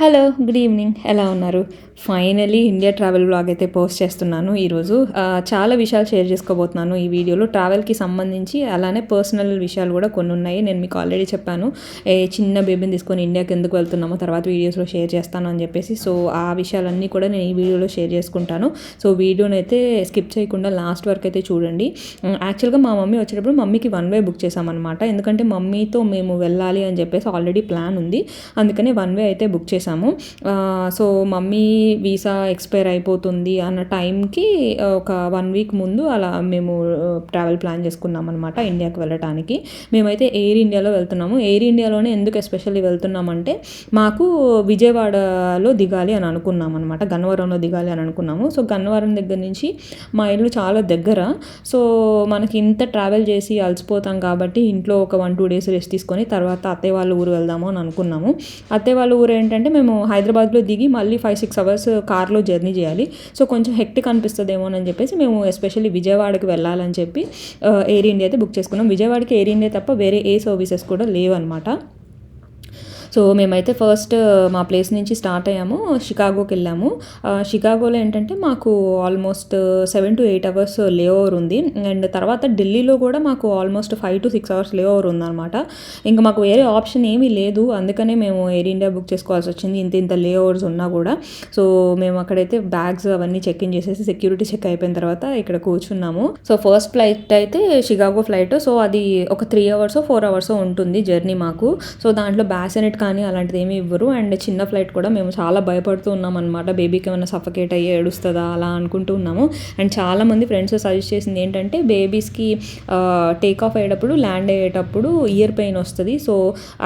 Hello, good evening. ఎలా ఉన్నారు? Finally India travel vlog అయితే పోస్ట్ చేస్తున్నాను ఈరోజు. చాలా విషయాలు షేర్ చేసుకోబోతున్నాను ఈ వీడియోలో. ట్రావెల్కి సంబంధించి అలానే పర్సనల్ విషయాలు కూడా కొన్ని ఉన్నాయి. నేను మీకు ఆల్రెడీ చెప్పాను, చిన్న బేబీని తీసుకొని ఇండియాకి ఎందుకు వెళ్తున్నామో తర్వాత వీడియోస్లో షేర్ చేస్తాను అని చెప్పేసి. సో ఆ విషయాలన్నీ కూడా నేను ఈ వీడియోలో షేర్ చేసుకుంటాను. సో వీడియోని అయితే స్కిప్ చేయకుండా లాస్ట్ వరకు అయితే చూడండి. యాక్చువల్గా మా మమ్మీ వచ్చేటప్పుడు మమ్మీకి వన్ వే బుక్ చేసామన్నమాట. ఎందుకంటే మమ్మీతో మేము వెళ్ళాలి అని చెప్పేసి ఆల్రెడీ ప్లాన్ ఉంది. అందుకనే వన్ వే అయితే బుక్ చేసాము. సో మమ్మీ వీసా ఎక్స్పైర్ అయిపోతుంది అన్న టైంకి ఒక 1 వీక్ ముందు అలా మేము ట్రావెల్ ప్లాన్ చేసుకున్నాం అనమాట ఇండియాకి వెళ్ళటానికి. మేమైతే ఎయిర్ ఇండియాలో వెళ్తున్నాము. ఎయిర్ ఇండియాలోనే ఎందుకు ఎస్పెషల్లీ వెళ్తున్నామంటే, మాకు విజయవాడలో దిగాలి అని అనుకున్నాం అనమాట. గన్నవరంలో దిగాలి అని అనుకున్నాము. సో గన్నవరం దగ్గర నుంచి మా ఇల్లు చాలా దగ్గర. సో మనకి ఇంత ట్రావెల్ చేసి అలసిపోతాం కాబట్టి ఇంట్లో ఒక 1-2 డేస్ రెస్ట్ తీసుకొని తర్వాత అత్తయ్య వాళ్ళ ఊరు వెళ్దాము అని అనుకున్నాము. అత్తయ్య వాళ్ళ ఊరు ఏంటంటే, మేము హైదరాబాద్లో దిగి మళ్ళీ 5-6 అవర్స్ కార్లో జర్నీ చేయాలి. సో కొంచెం హెక్టిక్ అనిపిస్తుందేమో అని చెప్పేసి మేము ఎస్పెషల్లీ విజయవాడకి వెళ్ళాలని చెప్పి ఎయిర్ ఇండియా అయితే బుక్ చేసుకున్నాం. విజయవాడకి ఎయిర్ ఇండియా తప్ప వేరే ఏ సర్వీసెస్ కూడా లేవన్నమాట. సో మేమైతే ఫస్ట్ మా ప్లేస్ నుంచి స్టార్ట్ అయ్యాము, షికాగోకి వెళ్ళాము. షికాగోలో ఏంటంటే మాకు ఆల్మోస్ట్ 7 to 8 అవర్స్ లే ఓవర్ ఉంది. అండ్ తర్వాత ఢిల్లీలో కూడా మాకు ఆల్మోస్ట్ 5 to 6 అవర్స్ లే ఓవర్ ఉందన్నమాట. ఇంకా మాకు వేరే ఆప్షన్ ఏమీ లేదు. అందుకనే మేము ఎయిర్ ఇండియా బుక్ చేసుకోవాల్సి వచ్చింది, ఇంత లే ఓవర్స్ ఉన్నా కూడా. సో మేము అక్కడైతే బ్యాగ్స్ అవన్నీ చెక్ ఇన్ చేసేసి సెక్యూరిటీ చెక్ అయిపోయిన తర్వాత ఇక్కడ కూర్చున్నాము. సో ఫస్ట్ ఫ్లైట్ అయితే షికాగో ఫ్లైట్. సో అది ఒక 3 అవర్స్ 4 అవర్స్ ఉంటుంది జర్నీ మాకు. సో దాంట్లో బ్యాసినెట్ కానీ అలాంటిది ఏమీ ఇవ్వరు. అండ్ చిన్న ఫ్లైట్ కూడా. మేము చాలా భయపడుతూ ఉన్నాం అనమాట, బేబీకి ఏమైనా సఫకేట్ అయ్యి ఏడుస్తుందా అలా అనుకుంటూ ఉన్నాము. అండ్ చాలామంది ఫ్రెండ్స్ సజెస్ట్ చేసింది ఏంటంటే, బేబీస్కి టేక్ ఆఫ్ అయ్యేటప్పుడు ల్యాండ్ అయ్యేటప్పుడు ఇయర్ పెయిన్ వస్తుంది. సో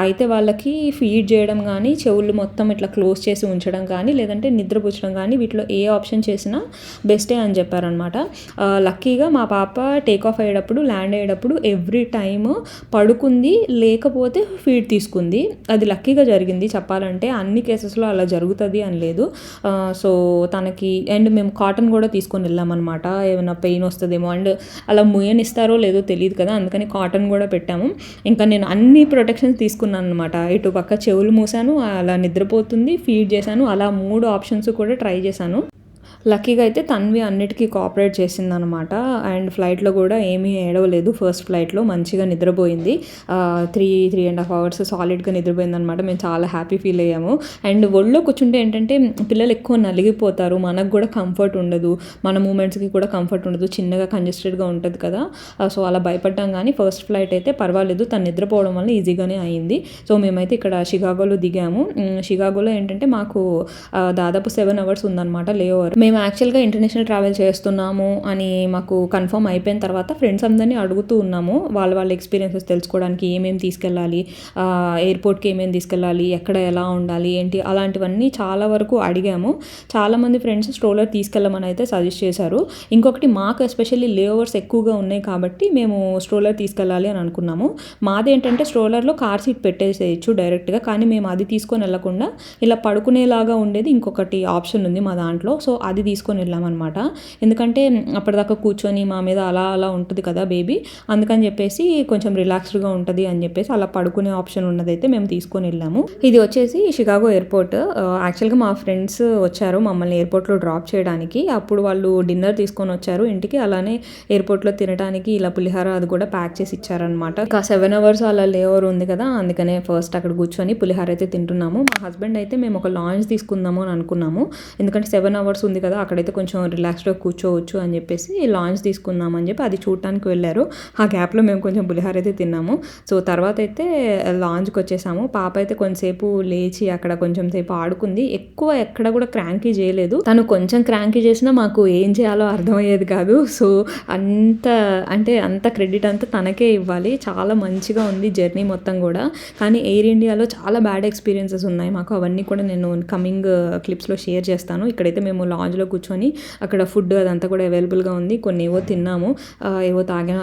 అయితే వాళ్ళకి ఫీడ్ చేయడం కానీ, చెవులు మొత్తం ఇట్లా క్లోజ్ చేసి ఉంచడం కానీ, లేదంటే నిద్రపుచ్చడం కానీ, వీటిలో ఏ ఆప్షన్ చేసినా బెస్టే అని చెప్పారనమాట. లక్కీగా మా పాప టేక్ ఆఫ్ అయ్యేటప్పుడు ల్యాండ్ అయ్యేటప్పుడు ఎవ్రీ టైమ్ పడుకుంది, లేకపోతే ఫీడ్ తీసుకుంది. అది లక్కీగా జరిగింది చెప్పాలంటే. అన్ని కేసెస్లో అలా జరుగుతుంది అని లేదు. సో తనకి అండ్ మేము కాటన్ కూడా తీసుకొని వెళ్ళామన్నమాట, ఏమైనా పెయిన్ వస్తుందేమో. అండ్ అలా ముయ్యనిస్తారో లేదో తెలియదు కదా, అందుకని కాటన్ కూడా పెట్టాము. ఇంకా నేను అన్ని ప్రొటెక్షన్స్ తీసుకున్నాను అనమాట. ఇటు పక్క చెవులు మూసాను, అలా నిద్రపోతుంది, ఫీడ్ చేశాను, అలా 3 ఆప్షన్స్ కూడా ట్రై చేశాను. లక్కీగా అయితే తన్వి అన్నిటికీ కోఆపరేట్ చేసిందనమాట. అండ్ ఫ్లైట్లో కూడా ఏమీ ఏడవలేదు. ఫస్ట్ ఫ్లైట్లో మంచిగా నిద్రపోయింది. 3.5 అవర్స్ సాలిడ్గా నిద్రపోయింది అనమాట. మేము చాలా హ్యాపీ ఫీల్ అయ్యాము. అండ్ ఒళ్ళో కూర్చుంటే ఏంటంటే పిల్లలు ఎక్కువ నలిగిపోతారు, మనకు కూడా కంఫర్ట్ ఉండదు, మన మూమెంట్స్కి కూడా కంఫర్ట్ ఉండదు, చిన్నగా కంజెస్టెడ్గా ఉంటుంది కదా. సో అలా భయపడ్డాం. కానీ ఫస్ట్ ఫ్లైట్ అయితే పర్వాలేదు, తను నిద్రపోవడం వల్ల ఈజీగానే అయింది. సో మేమైతే ఇక్కడ షికాగోలో దిగాము. షికాగోలో ఏంటంటే మాకు దాదాపు 7 అవర్స్ ఉందన్నమాట లే ఓవర్. మేము యాక్చువల్గా ఇంటర్నేషనల్ ట్రావెల్ చేస్తున్నాము అని మాకు కన్ఫర్మ్ అయిపోయిన తర్వాత ఫ్రెండ్స్ అందరినీ అడుగుతూ ఉన్నాము, వాళ్ళ ఎక్స్పీరియన్సెస్ తెలుసుకోవడానికి. ఏమేమి తీసుకెళ్ళాలి, ఎయిర్పోర్ట్కి ఏమేమి తీసుకెళ్ళాలి, ఎక్కడ ఎలా ఉండాలి ఏంటి, అలాంటివన్నీ చాలా వరకు అడిగాము. చాలామంది ఫ్రెండ్స్ స్ట్రోలర్ తీసుకెళ్ళమని అయితే సజెస్ట్ చేశారు. ఇంకొకటి, మాకు ఎస్పెషల్లీ లే ఓవర్స్ ఎక్కువగా ఉన్నాయి కాబట్టి మేము స్ట్రోలర్ తీసుకెళ్ళాలి అని అనుకున్నాము. మాది ఏంటంటే స్ట్రోలర్లో కార్ సీట్ పెట్టేసేయచ్చు డైరెక్ట్గా, కానీ మేము అది తీసుకొని వెళ్ళకుండా ఇలా పడుకునేలాగా ఉండేది ఇంకొకటి ఆప్షన్ ఉంది మా దాంట్లో. సో అది తీసుకొని వెళ్ళామన్నమాట. ఎందుకంటే అప్పటిదాకా కూర్చొని మా మీద అలా ఉంటుంది కదా బేబీ, అందుకని చెప్పేసి కొంచెం రిలాక్స్డ్గా ఉంటుంది అని చెప్పేసి అలా పడుకునే ఆప్షన్ ఉన్నదైతే మేము తీసుకొని వెళ్ళాము. ఇది వచ్చేసి షికాగో ఎయిర్పోర్ట్. యాక్చువల్గా మా ఫ్రెండ్స్ వచ్చారు మమ్మల్ని ఎయిర్పోర్ట్లో డ్రాప్ చేయడానికి. అప్పుడు వాళ్ళు డిన్నర్ తీసుకొని వచ్చారు ఇంటికి. అలానే ఎయిర్పోర్ట్లో తినడానికి ఇలా పులిహార అది కూడా ప్యాక్ చేసి ఇచ్చారనమాట. ఇంకా 7 అవర్స్ అలా లే ఓవర్ ఉంది కదా, అందుకనే ఫస్ట్ అక్కడ కూర్చొని పులిహార అయితే తింటున్నాము. మా హస్బెండ్ అయితే మేము ఒక లాంజ్ తీసుకుందాము అని అనుకున్నాము. ఎందుకంటే 7 అవర్స్ ఉంది కదా, అక్కడైతే కొంచెం రిలాక్స్డ్గా కూర్చోవచ్చు అని చెప్పేసి లాంజ్ తీసుకుందాం అని చెప్పి అది చూడటానికి వెళ్ళారు. ఆ గ్యాప్లో మేము కొంచెం పులిహార అయితే తిన్నాము. సో తర్వాత అయితే లాంజ్కి వచ్చేసాము. పాప అయితే కొంచెంసేపు లేచి అక్కడ కొంచెం సేపు ఆడుకుంది. ఎక్కువ ఎక్కడ కూడా క్రాంకీ చేయలేదు. తను కొంచెం క్రాంకీ చేసినా మాకు ఏం చేయాలో అర్థమయ్యేది కాదు. సో అంత క్రెడిట్ అంతా తనకే ఇవ్వాలి. చాలా మంచిగా ఉంది జర్నీ మొత్తం కూడా. కానీ ఎయిర్ ఇండియాలో చాలా బ్యాడ్ ఎక్స్పీరియన్సెస్ ఉన్నాయి మాకు. అవన్నీ కూడా నేను కమింగ్ క్లిప్స్లో షేర్ చేస్తాను. ఇక్కడైతే మేము లాంజ్లో మధ్యలో కూర్చొని అక్కడ ఫుడ్ అదంతా కూడా అవైలబుల్గా ఉంది. కొన్ని ఏవో తిన్నాము, ఏవో తాగాము,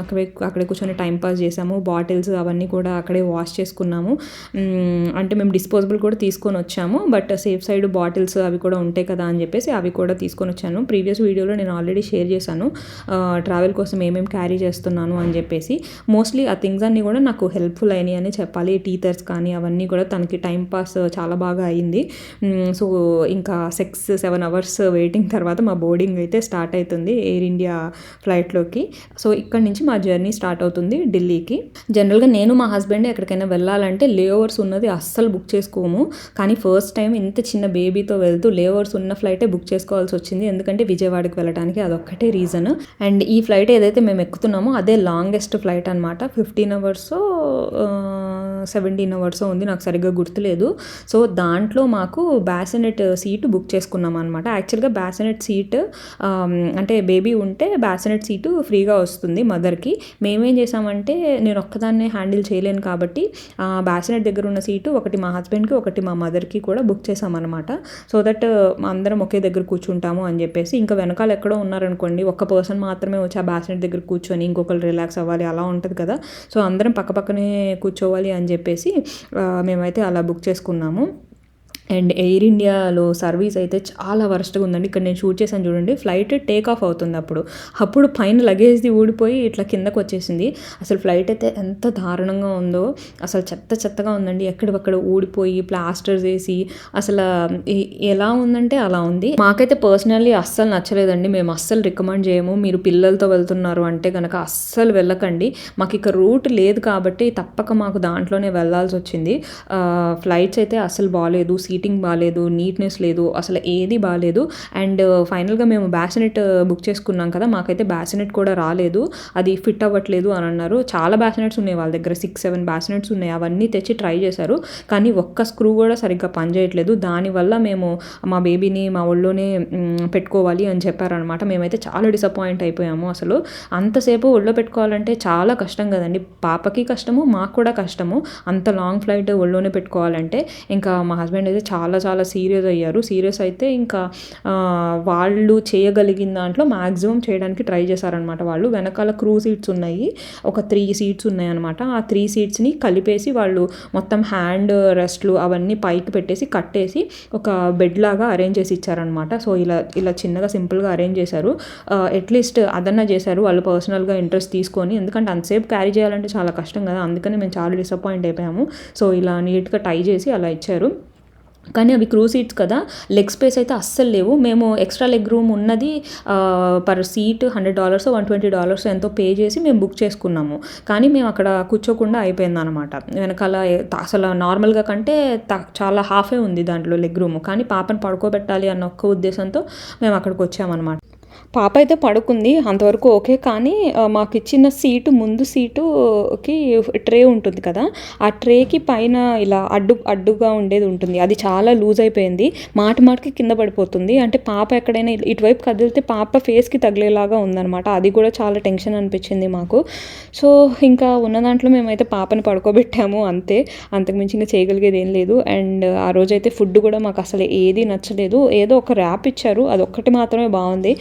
అక్కడే కూర్చొని టైం పాస్ చేసాము. బాటిల్స్ అవన్నీ కూడా అక్కడే వాష్ చేసుకున్నాము. అంటే మేము డిస్పోజబుల్ కూడా తీసుకొని వచ్చాము, బట్ సేఫ్ సైడ్ బాటిల్స్ అవి కూడా ఉంటాయి కదా అని చెప్పేసి అవి కూడా తీసుకొని వచ్చాను. ప్రీవియస్ వీడియోలో నేను ఆల్రెడీ షేర్ చేశాను ట్రావెల్ కోసం ఏమేమి క్యారీ చేస్తున్నాను అని చెప్పేసి. మోస్ట్లీ ఆ థింగ్స్ అన్నీ కూడా నాకు హెల్ప్ఫుల్ అయినాయి అని చెప్పాలి. టీథర్స్ కానీ అవన్నీ కూడా తనకి టైం పాస్ చాలా బాగా అయింది. సో ఇంకా 6-7 అవర్స్ వెయిటింగ్ తర్వాత మా బోర్డింగ్ అయితే స్టార్ట్ అవుతుంది ఎయిర్ ఇండియా ఫ్లైట్లోకి. సో ఇక్కడ నుంచి మా జర్నీ స్టార్ట్ అవుతుంది ఢిల్లీకి. జనరల్గా నేను మా హస్బెండ్ ఎక్కడికైనా వెళ్ళాలంటే లేఓవర్స్ ఉన్నది అస్సలు బుక్ చేసుకోము, కానీ ఫస్ట్ టైం ఇంత చిన్న బేబీతో వెళ్తూ లేఓవర్స్ ఉన్న ఫ్లైటే బుక్ చేసుకోవాల్సి వచ్చింది. ఎందుకంటే విజయవాడకి వెళ్ళడానికి అదొక్కటే రీజన్. అండ్ ఈ ఫ్లైట్ ఏదైతే మేము ఎక్కుతున్నామో అదే లాంగెస్ట్ ఫ్లైట్ అనమాట. 15 అవర్స్ 17 అవర్స్ ఉంది, నాకు సరిగ్గా గుర్తులేదు. సో దాంట్లో మాకు బ్యాసినెట్ సీటు బుక్ చేసుకున్నాం అనమాట. యాక్చువల్గా బ్యాసినెట్ సీట్ అంటే బేబీ ఉంటే బ్యాసినెట్ సీటు ఫ్రీగా వస్తుంది మదర్కి. మేమేం చేసామంటే నేను ఒక్కదాన్నే హ్యాండిల్ చేయలేను కాబట్టి బ్యాసినెట్ దగ్గర ఉన్న సీటు ఒకటి మా హస్బెండ్కి ఒకటి మా మదర్కి కూడా బుక్ చేసామన్నమాట. సో దట్ అందరం ఒకే దగ్గర కూర్చుంటాము అని చెప్పేసి. ఇంకా వెనకాల ఎక్కడో ఉన్నారనుకోండి, ఒక్క పర్సన్ మాత్రమే వచ్చి ఆ బ్యాసినెట్ దగ్గర కూర్చొని ఇంకొకరు రిలాక్స్ అవ్వాలి, అలా ఉంటుంది కదా. సో అందరం పక్కపక్కనే కూర్చోవాలి అని చెప్పేసి మేమైతే అలా బుక్ చేసుకున్నాము. అండ్ ఎయిర్ ఇండియాలో సర్వీస్ అయితే చాలా వరస్ట్గా ఉందండి. ఇక్కడ నేను షూట్ చేశాను చూడండి, ఫ్లైట్ టేక్ ఆఫ్ అవుతుంది, అప్పుడు పైన లగేజ్ది ఊడిపోయి ఇట్లా కిందకు వచ్చేసింది. అసలు ఫ్లైట్ అయితే ఎంత దారుణంగా ఉందో, అసలు చెత్తగా ఉందండి. ఎక్కడికక్కడ ఊడిపోయి ప్లాస్టర్స్ వేసి అసలు ఎలా ఉందంటే అలా ఉంది. మాకైతే పర్సనల్లీ అస్సలు నచ్చలేదండి. మేము అస్సలు రికమెండ్ చేయము. మీరు పిల్లలతో వెళ్తున్నారు అంటే కనుక అస్సలు వెళ్ళకండి. మాకు ఇక రూట్ లేదు కాబట్టి తప్పక మాకు దాంట్లోనే వెళ్ళాల్సి వచ్చింది. ఫ్లైట్స్ అయితే అస్సలు బాగాలేదు, సీటింగ్ బాగాలేదు, నీట్నెస్ లేదు, అసలు ఏది బాగాలేదు. అండ్ ఫైనల్గా మేము బ్యాసినెట్ బుక్ చేసుకున్నాం కదా, మాకైతే బ్యాసినెట్ కూడా రాలేదు, అది ఫిట్ అవ్వట్లేదు అని అన్నారు. చాలా బ్యాసినెట్స్ ఉన్నాయి వాళ్ళ దగ్గర, 6-7 బ్యాసినెట్స్ ఉన్నాయి. అవన్నీ తెచ్చి ట్రై చేశారు, కానీ ఒక్క స్క్రూ కూడా సరిగ్గా పనిచేయట్లేదు. దానివల్ల మేము మా బేబీని మా ఒళ్ళోనే పెట్టుకోవాలి అని చెప్పారనమాట. మేమైతే చాలా డిసప్పాయింట్ అయిపోయాము. అసలు అంతసేపు ఒళ్ళో పెట్టుకోవాలంటే చాలా కష్టం కదండి, పాపకి కష్టము, మాకు కూడా కష్టము. అంత లాంగ్ ఫ్లైట్ ఒళ్ళోనే పెట్టుకోవాలంటే ఇంకా మా హస్బెండ్ అయితే చాలా సీరియస్ అయ్యారు. సీరియస్ అయితే ఇంకా వాళ్ళు చేయగలిగిన దాంట్లో మ్యాక్సిమం చేయడానికి ట్రై చేశారనమాట. వాళ్ళు వెనకాల క్రూ సీట్స్ ఉన్నాయి, ఒక 3 సీట్స్ ఉన్నాయి అనమాట. ఆ 3 సీట్స్ని కలిపేసి వాళ్ళు మొత్తం హ్యాండ్ రెస్ట్లు అవన్నీ పైకి పెట్టేసి కట్టేసి ఒక బెడ్ లాగా అరేంజ్ చేసి ఇచ్చారనమాట. సో ఇలా చిన్నగా సింపుల్గా అరేంజ్ చేశారు. అట్లీస్ట్ అదన్నా చేశారు వాళ్ళు పర్సనల్గా ఇంట్రెస్ట్ తీసుకొని, ఎందుకంటే అంతసేపు క్యారీ చేయాలంటే చాలా కష్టం కదా. అందుకని మేము చాలా డిసప్పాయింట్ అయిపోయాము. సో ఇలా నీట్గా టై చేసి అలా ఇచ్చారు. కానీ అవి క్రూ సీట్స్ కదా, లెగ్ స్పేస్ అయితే అస్సలు లేవు. మేము ఎక్స్ట్రా లెగ్ రూమ్ ఉన్నది పర్ సీట్ $100 $120 ఎంతో పే చేసి మేము బుక్ చేసుకున్నాము. కానీ మేము అక్కడ కూర్చోకుండా అయిపోయింది అనమాట. వెనకాల అసలు నార్మల్గా కంటే చాలా హాఫే ఉంది దాంట్లో లెగ్ రూమ్. కానీ పాపను పడుకోబెట్టాలి అన్న ఒక్క ఉద్దేశంతో మేము అక్కడికి వచ్చామన్నమాట. పాప అయితే పడుకుంది, అంతవరకు ఓకే. కానీ మాకు ఇచ్చిన సీటు ముందు సీటుకి ట్రే ఉంటుంది కదా, ఆ ట్రేకి పైన ఇలా అడ్డుగా ఉండేది ఉంటుంది, అది చాలా లూజ్ అయిపోయింది, మాటికి కింద పడిపోతుంది. అంటే పాప ఎక్కడైనా ఇటువైపు కదిలితే పాప ఫేస్కి తగిలేలాగా ఉందన్నమాట. అది కూడా చాలా టెన్షన్ అనిపించింది మాకు. సో ఇంకా ఉన్న దాంట్లో మేమైతే పాపని పడుకోబెట్టాము అంతే, అంతకుమించి ఇంకా చేయగలిగేది ఏం లేదు. అండ్ ఆ రోజైతే ఫుడ్ కూడా మాకు అసలు ఏది నచ్చలేదు. ఏదో ఒక ర్యాప్ ఇచ్చారు, అదొక్కటి మాత్రమే బాగుంది,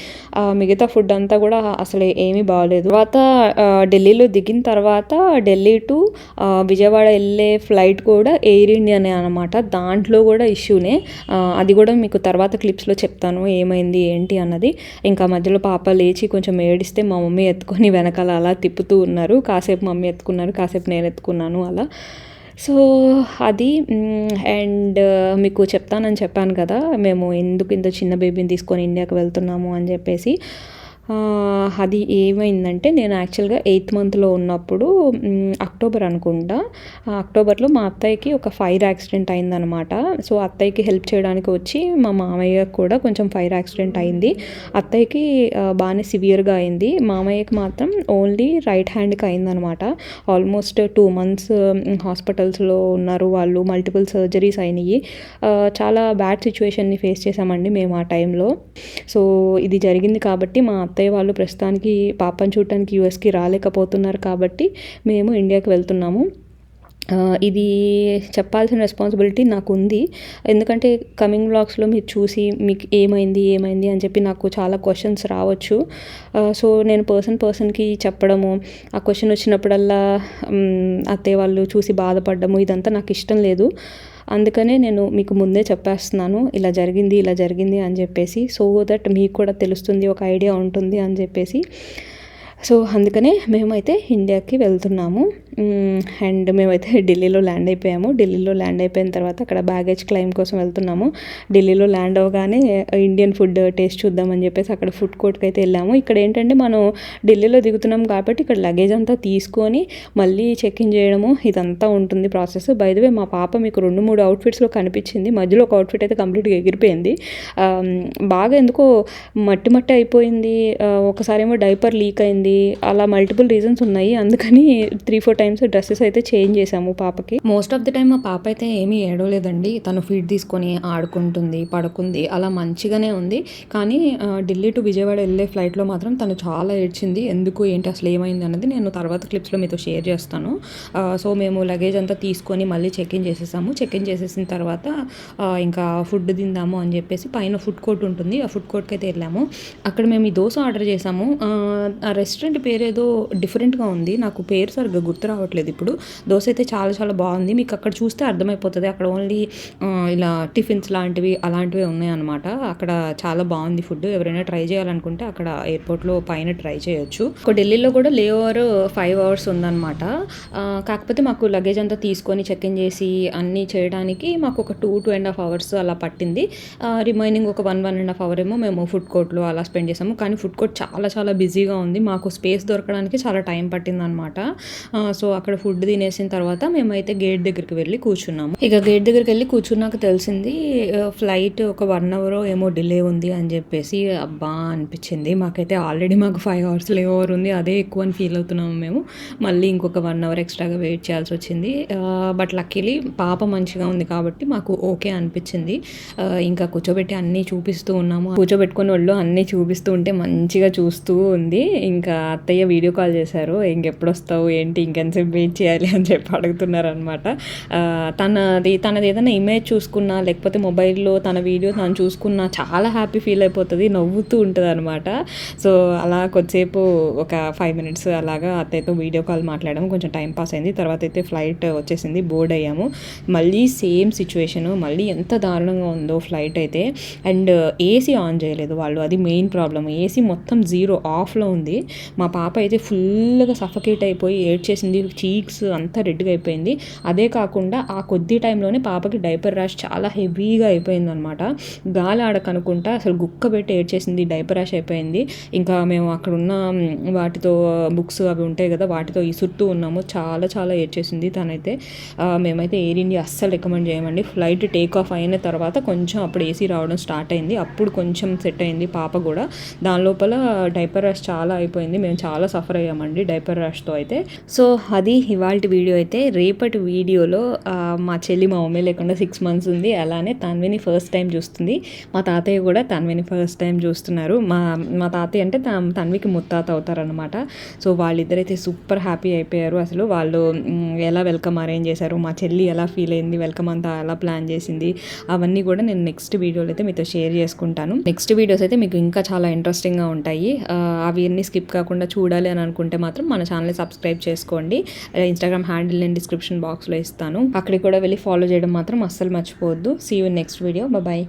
మిగతా ఫుడ్ అంతా కూడా అసలు ఏమీ బాగలేదు. తర్వాత ఢిల్లీలో దిగిన తర్వాత ఢిల్లీ టు విజయవాడ వెళ్ళే ఫ్లైట్ కూడా ఎయిర్ ఇండియానే అనమాట. దాంట్లో కూడా ఇష్యూనే, అది కూడా మీకు తర్వాత క్లిప్స్లో చెప్తాను ఏమైంది ఏంటి అన్నది. ఇంకా మధ్యలో పాప లేచి కొంచెం ఏడిస్తే మా మమ్మీ ఎత్తుకొని వెనకాల అలా తిప్పుతూ ఉన్నారు. కాసేపు మమ్మీ ఎత్తుకున్నారు, కాసేపు నేను ఎత్తుకున్నాను అలా. సో అది. అండ్ మీకు చెప్తానని చెప్పాను కదా మేము ఎందుకు ఇంత చిన్న బేబీని తీసుకొని ఇండియాకి వెళ్తున్నాము అని చెప్పేసి. అది ఏమైందంటే నేను యాక్చువల్గా 8th మంత్లో ఉన్నప్పుడు అక్టోబర్ అనుకుంటా, అక్టోబర్లో మా అత్తయ్యకి ఒక ఫైర్ యాక్సిడెంట్ అయిందనమాట. సో అత్తయ్యకి హెల్ప్ చేయడానికి వచ్చి మా మామయ్యకి కూడా కొంచెం ఫైర్ యాక్సిడెంట్ అయింది. అత్తయ్యకి బాగానే సివియర్గా అయింది, మామయ్యకి మాత్రం ఓన్లీ రైట్ హ్యాండ్కి అయిందనమాట. ఆల్మోస్ట్ 2 months హాస్పిటల్స్లో ఉన్నారు వాళ్ళు, మల్టిపుల్ సర్జరీస్ అయినాయి. చాలా బ్యాడ్ సిచ్యువేషన్ని ఫేస్ చేసామండి మేము ఆ టైంలో. సో ఇది జరిగింది కాబట్టి మా అత్తయ్య వాళ్ళు ప్రస్తుతానికి పాపను చూడటానికి యూఎస్కి రాలేకపోతున్నారు కాబట్టి మేము ఇండియాకి వెళ్తున్నాము. ఇది చెప్పాల్సిన రెస్పాన్సిబిలిటీ నాకుంది. ఎందుకంటే కమింగ్ వ్లాగ్స్‌లో మీరు చూసి మీకు ఏమైంది, ఏమైంది అని చెప్పి నాకు చాలా క్వెషన్స్ రావచ్చు. సో, నేను పర్సన్‌కి చెప్పడము, ఆ క్వెషన్ వచ్చినప్పుడల్లా అత్తయ్య వాళ్ళు చూసి బాధపడ్డము ఇదంతా నాకిష్టం లేదు. అందుకనే నేను మీకు ముందే చెప్పేస్తున్నాను. ఇలా జరిగింది, ఇలా జరిగింది అని చెప్పేసి. సో దట్ మీకు కూడా తెలుస్తుంది, ఒక ఐడియా ఉంటుంది అని చెప్పేసి. సో, అందుకనే మేమైతే ఇండియాకి వెళ్తున్నాము. అండ్ మేమైతే ఢిల్లీలో ల్యాండ్ అయిపోయాము. ఢిల్లీలో ల్యాండ్ అయిపోయిన తర్వాత అక్కడ బ్యాగేజ్ క్లెయిమ్ కోసం వెళ్తున్నాము. ఢిల్లీలో ల్యాండ్ అవ్వగానే ఇండియన్ ఫుడ్ టేస్ట్ చూద్దామని చెప్పేసి అక్కడ ఫుడ్ కోర్ట్‌కి అయితే వెళ్ళాము. ఇక్కడ ఏంటంటే మనం ఢిల్లీలో దిగుతున్నాం కాబట్టి ఇక్కడ లగేజ్ అంతా తీసుకొని మళ్ళీ చెక్ ఇన్ చేయడము ఇదంతా ఉంటుంది ప్రాసెస్. బై ద వే మా పాప మీకు 2, 3 అవుట్‌ఫిట్స్‌లో కనిపించింది. మధ్యలో ఒక అవుట్‌ఫిట్ అయితే కంప్లీట్‌గా ఎగిరిపోయింది. బాగా ఎందుకో మట్టి మట్టి అయిపోయింది. ఒకసారేమో డైపర్ లీక్ అయింది. అలా మల్టిపుల్ రీజన్స్ ఉన్నాయి. అందుకని 3-4 టైమ్స్ డ్రెస్సెస్ అయితే చేంజ్ చేసాము పాపకి. మోస్ట్ ఆఫ్ ది టైమ్ మా పాప అయితే ఏమీ ఏడవలేదండి. తను ఫీడ్ తీసుకొని ఆడుకుంటుంది, పడుకుంది, అలా మంచిగానే ఉంది. కానీ ఢిల్లీ టు విజయవాడ వెళ్ళే ఫ్లైట్లో మాత్రం తను చాలా ఏడ్చింది. ఎందుకు ఏంటి అసలు ఏమైంది అన్నది నేను తర్వాత క్లిప్స్లో మీతో షేర్ చేస్తాను. సో మేము లగేజ్ అంతా తీసుకొని మళ్ళీ చెక్ ఇన్ చేసేసాము. చెక్ ఇన్ చేసేసిన తర్వాత ఇంకా ఫుడ్ తిందాము అని చెప్పేసి పైన ఫుడ్ కోర్ట్ ఉంటుంది. ఆ ఫుడ్ కోర్ట్కి అయితే వెళ్ళాము. అక్కడ మేము ఈ దోశ ఆర్డర్ చేసాము. ఆ రెస్టారెంట్ పేరు ఏదో డిఫరెంట్గా ఉంది. నాకు పేరు సరిగ్గా గుర్తు రావట్లేదు ఇప్పుడు. దోశ అయితే చాలా చాలా బాగుంది. మీకు అక్కడ చూస్తే అర్థమైపోతుంది. అక్కడ ఓన్లీ ఇలా టిఫిన్స్ లాంటివి అలాంటివి ఉన్నాయన్నమాట. అక్కడ చాలా బాగుంది ఫుడ్. ఎవరైనా ట్రై చేయాలనుకుంటే అక్కడ ఎయిర్పోర్ట్లో పైన ట్రై చేయొచ్చు. ఢిల్లీలో కూడా లే ఓవర్ 5 hours ఉందన్నమాట. కాకపోతే మాకు లగేజ్ అంతా తీసుకొని చెక్ ఇన్ చేసి అన్నీ చేయడానికి మాకు ఒక 2.5 hours అలా పట్టింది. రిమైనింగ్ ఒక 1.5 hour ఏమో మేము ఫుడ్ కోర్ట్లో అలా స్పెండ్ చేసాము. కానీ ఫుడ్ కోర్ట్ చాలా చాలా బిజీగా ఉంది. మాకు స్పేస్ దొరకడానికి చాలా టైం పట్టిందనమాట. సో అక్కడ ఫుడ్ తినేసిన తర్వాత మేమైతే గేట్ దగ్గరికి వెళ్ళి కూర్చున్నాము. ఇక గేట్ దగ్గరికి వెళ్ళి కూర్చున్నాక తెలిసింది ఫ్లైట్ ఒక 1 hour ఏమో డిలే ఉంది అని చెప్పేసి. అబ్బా అనిపించింది మాకైతే. ఆల్రెడీ మాకు 5 hours లే ఓవర్ ఉంది, అదే ఎక్కువ అని ఫీల్ అవుతున్నాము మేము. మళ్ళీ ఇంకొక 1 hour ఎక్స్ట్రాగా వెయిట్ చేయాల్సి వచ్చింది. బట్ లక్కీలీ పాప మంచిగా ఉంది కాబట్టి మాకు ఓకే అనిపించింది. ఇంకా కూర్చోబెట్టి అన్నీ చూపిస్తూ ఉన్నాము. కూర్చోబెట్టుకుని వాళ్ళు అన్నీ చూపిస్తూ ఉంటే మంచిగా చూస్తూ ఉంది. ఇంకా అత్తయ్య వీడియో కాల్ చేశారు. ఇంకెప్పుడు వస్తావు ఏంటి, ఇంకెంతసేపు వెయిట్ చేయాలి అని చెప్పి అడుగుతున్నారు అనమాట. తనది ఏదైనా ఇమేజ్ చూసుకున్నా లేకపోతే మొబైల్లో తన వీడియో తను చూసుకున్నా చాలా హ్యాపీ ఫీల్ అయిపోతుంది, నవ్వుతూ ఉంటుంది అనమాట. సో అలా కొద్దిసేపు ఒక 5 minutes అలాగా అత్తయ్యతో వీడియో కాల్ మాట్లాడడం కొంచెం టైం పాస్ అయింది. తర్వాత అయితే ఫ్లైట్ వచ్చేసింది, బోర్డ్ అయ్యాము. మళ్ళీ సేమ్ సిచ్యువేషను, మళ్ళీ ఎంత దారుణంగా ఉందో ఫ్లైట్ అయితే. అండ్ ఏసీ ఆన్ చేయలేదు వాళ్ళు, అది మెయిన్ ప్రాబ్లమ్. ఏసీ మొత్తం 0 ఆఫ్లో ఉంది. మా పాప అయితే ఫుల్గా సఫకేట్ అయిపోయి ఏడ్చేసింది. చీక్స్ అంతా రెడ్గా అయిపోయింది. అదే కాకుండా ఆ కొద్ది టైంలోనే పాపకి డైపర్ ర్యాష్ చాలా హెవీగా అయిపోయింది అనమాట. గాలి ఆడకనుకుంటా అసలు గుక్క పెట్టి ఏడ్చేసింది, డైపర్ ర్యాష్ అయిపోయింది. ఇంకా మేము అక్కడ ఉన్న వాటితో బుక్స్ అవి ఉంటాయి కదా వాటితో ఇసురుతూ ఉన్నాము. చాలా చాలా ఏడ్చేసింది తనైతే. మేమైతే ఎయిర్ ఇండియా అస్సలు రికమెండ్ చేయమండి. ఫ్లైట్ టేక్ ఆఫ్ అయిన తర్వాత కొంచెం అప్పుడు ఏసీ రావడం స్టార్ట్ అయింది. అప్పుడు కొంచెం సెట్ అయింది పాప కూడా. దాని లోపల డైపర్ ర్యాష్ చాలా అయిపోయింది. మేము చాలా సఫర్ అయ్యామండి డైపర్ ర్యాష్తో అయితే. సో అది ఇవాల్టి వీడియో అయితే. రేపటి వీడియోలో మా చెల్లి మా మమ్మీ లేకుండా 6 months ఉంది. అలానే తన్విని ఫస్ట్ టైం చూస్తుంది. మా తాతయ్య కూడా తన్విని ఫస్ట్ టైం చూస్తున్నారు. మా తాతయ్య అంటే తన్వికి ముత్తాత అవుతారనమాట. సో వాళ్ళిద్దరైతే సూపర్ హ్యాపీ అయిపోయారు. అసలు వాళ్ళు ఎలా వెల్కమ్ అరేంజ్ చేశారు, మా చెల్లి ఎలా ఫీల్ అయింది, వెల్కమ్ అంతా ఎలా ప్లాన్ చేసింది, అవన్నీ కూడా నేను నెక్స్ట్ వీడియోలో అయితే మీతో షేర్ చేసుకుంటాను. నెక్స్ట్ వీడియోస్ అయితే మీకు ఇంకా చాలా ఇంట్రెస్టింగ్గా ఉంటాయి. అవి అన్నీ స్కిప్ కాకుండా చూడాలి అని అనుకుంటే మాత్రం మన ఛానల్ని సబ్స్క్రైబ్ చేసుకోండి. ఇన్స్టాగ్రామ్ హ్యాండిల్ నేను డిస్క్రిప్షన్ బాక్స్లో ఇస్తాను, అక్కడికి కూడా వెళ్ళి ఫాలో చేయడం మాత్రం అస్సలు మర్చిపోవద్దు. See you next video. Bye.